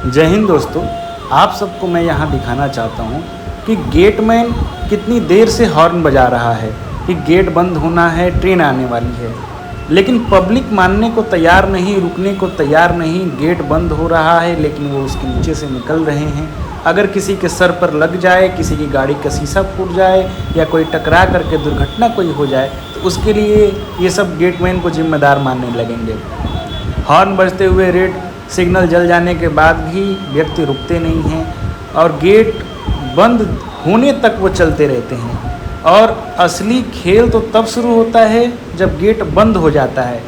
जय हिंद दोस्तों। आप सबको मैं यहाँ दिखाना चाहता हूँ कि गेटमैन कितनी देर से हॉर्न बजा रहा है कि गेट बंद होना है, ट्रेन आने वाली है, लेकिन पब्लिक मानने को तैयार नहीं, रुकने को तैयार नहीं। गेट बंद हो रहा है लेकिन वो उसके नीचे से निकल रहे हैं। अगर किसी के सर पर लग जाए, किसी की गाड़ी का शीशा फूट जाए या कोई टकरा करके दुर्घटना कोई हो जाए तो उसके लिए ये सब गेटमैन को जिम्मेदार मानने लगेंगे। हॉर्न बजते हुए रेड सिग्नल जल जाने के बाद भी व्यक्ति रुकते नहीं हैं और गेट बंद होने तक वो चलते रहते हैं। और असली खेल तो तब शुरू होता है जब गेट बंद हो जाता है।